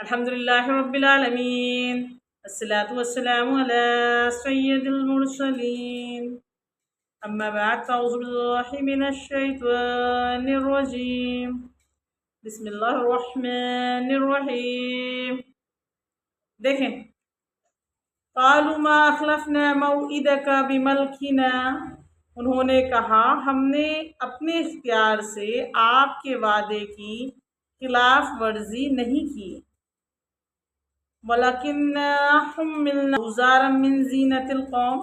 الحمدللہ رب العالمین الصلاة والسلام علی سید المرسلین اما بعد فاعوذ باللہ من الشیطان الرجیم بسم اللہ الرحمن الرحیم۔ دیکھیں، قالوا ما اخلفنا موعدک بملکنا، انہوں نے کہا ہم نے اپنے اختیار سے آپ کے وعدے کی خلاف ورزی نہیں کی۔ وَلَكِنَّا حُمِّلْنَا أَوْزَارًا مِّن زِینَةِ الْقَوْمِ،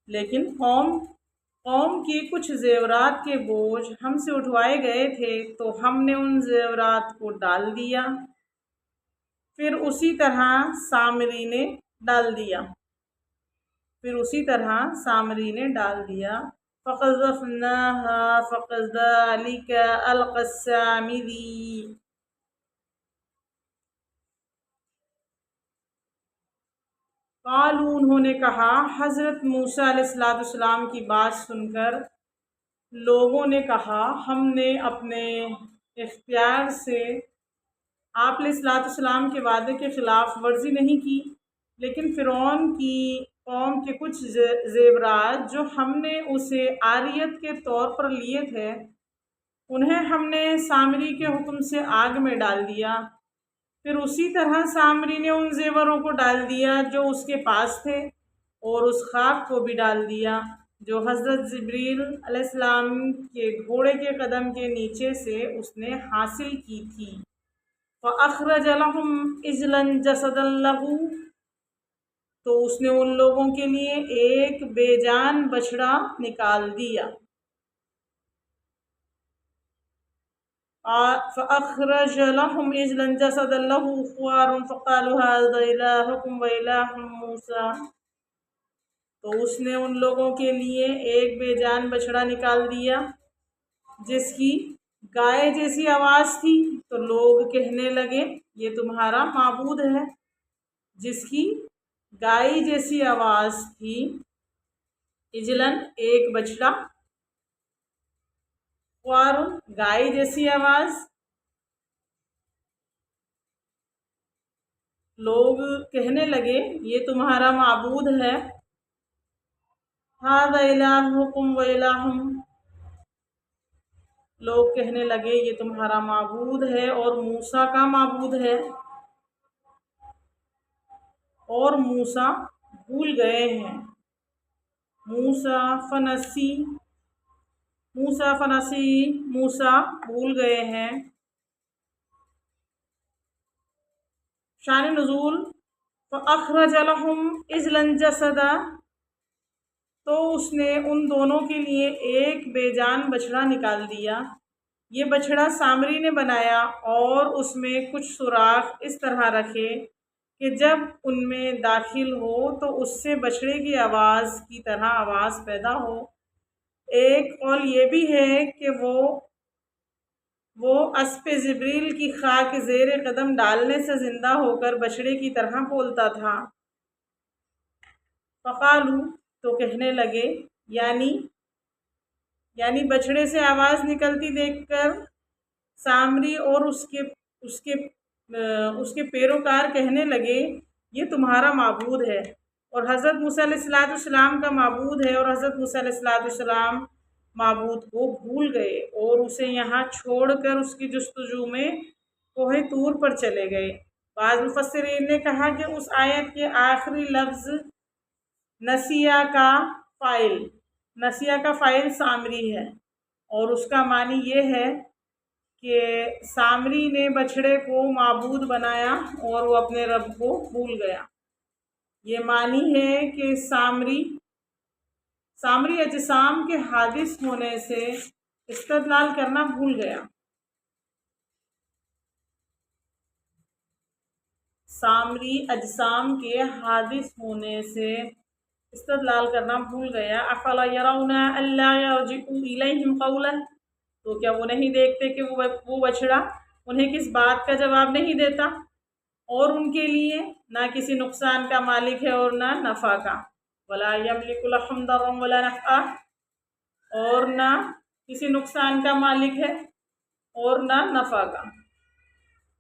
لیکن قوم کی کچھ زیورات کے بوجھ ہم سے اٹھوائے گئے تھے تو ہم نے ان زیورات کو ڈال دیا، پھر اسی طرح سامری نے ڈال دیا۔ فَقَذَفْنَاهَا فَكَذَلِكَ أَلْقَى السَّامِرِيُّ، قالوا، انہوں نے کہا، حضرت موسیٰ علیہ السلام کی بات سن کر لوگوں نے کہا ہم نے اپنے اختیار سے آپ علیہ السلام کے وعدے کے خلاف ورزی نہیں کی، لیکن فرعون کی قوم کے کچھ زیورات جو ہم نے اسے عاریت کے طور پر لیے تھے انہیں ہم نے سامری کے حکم سے آگ میں ڈال دیا، پھر اسی طرح سامری نے ان زیوروں کو ڈال دیا جو اس کے پاس تھے، اور اس خاک کو بھی ڈال دیا جو حضرت جبریل علیہ السلام کے گھوڑے کے قدم کے نیچے سے اس نے حاصل کی تھی۔ فَأَخْرَجَ لَهُمْ عِجْلًا جَسَدًا لَهُ، تو اس نے ان لوگوں کے لیے ایک بے جان بچڑا نکال دیا۔ فَأَخْرَجَ لَهُمْ عِجْلًا جَسَدًا لَهُ خُوَارٌ فَقَالُوا هَٰذَا إِلَٰهُكُمْ وَإِلَٰهُ مُوسَىٰ، تو اس نے ان لوگوں کے لیے ایک بے جان بچڑا نکال دیا جس کی گائے جیسی آواز تھی، تو لوگ کہنے لگے یہ تمہارا معبود ہے۔ جس کی گائے جیسی آواز تھی، اجلن ایک بچڑا، خوار گائے جیسی آواز، لوگ کہنے لگے یہ تمہارا معبود ہے۔ ھذا الہکم و الہ، لوگ کہنے لگے یہ تمہارا معبود ہے اور موسیٰ کا معبود ہے، اور موسیٰ بھول گئے ہیں۔ موسیٰ بھول گئے ہیں۔ شان نزول، فَأَخْرَجَ لَهُمْ عِجْلًا جَسَدًا، تو اس نے ان دونوں کے لیے ایک بے جان بچڑا نکال دیا۔ یہ بچڑا سامری نے بنایا اور اس میں کچھ سوراخ اس طرح رکھے کہ جب ان میں داخل ہو تو اس سے بچڑے کی آواز کی طرح آواز پیدا ہو۔ ایک قول یہ بھی ہے کہ وہ اسب جبریل کی خاک زیر قدم ڈالنے سے زندہ ہو کر بچڑے کی طرح بولتا تھا۔ فقالو، تو کہنے لگے، یعنی بچڑے سے آواز نکلتی دیکھ کر سامری اور اس کے پیروکار کہنے لگے یہ تمہارا معبود ہے، اور حضرت موسیٰ علیہ السلام کا معبود ہے، اور حضرت موسیٰ علیہ السلام معبود کو بھول گئے اور اسے یہاں چھوڑ کر اس کی جستجو میں کوہ طور پر چلے گئے۔ بعض مفسرین نے کہا کہ اس آیت کے آخری لفظ نسیہ کا فاعل سامری ہے، اور اس کا معنی یہ ہے کہ سامری نے بچڑے کو معبود بنایا اور وہ اپنے رب کو بھول گیا۔ یہ معنی ہے کہ سامری اجسام کے حادث ہونے سے استدلال کرنا بھول گیا۔ سامری اجسام کے حادث ہونے سے استدلال کرنا بھول گیا۔ افلا یرون الا یرجع الیہم قولا، تو کیا وہ نہیں دیکھتے کہ وہ بچڑا انہیں کس بات کا جواب نہیں دیتا، اور ان کے لیے نہ کسی نقصان کا مالک ہے اور نہ نفع کا۔ ولا یملک لهم ضرا ولا نفعا، اور نہ کسی نقصان کا مالک ہے اور نہ نفع کا۔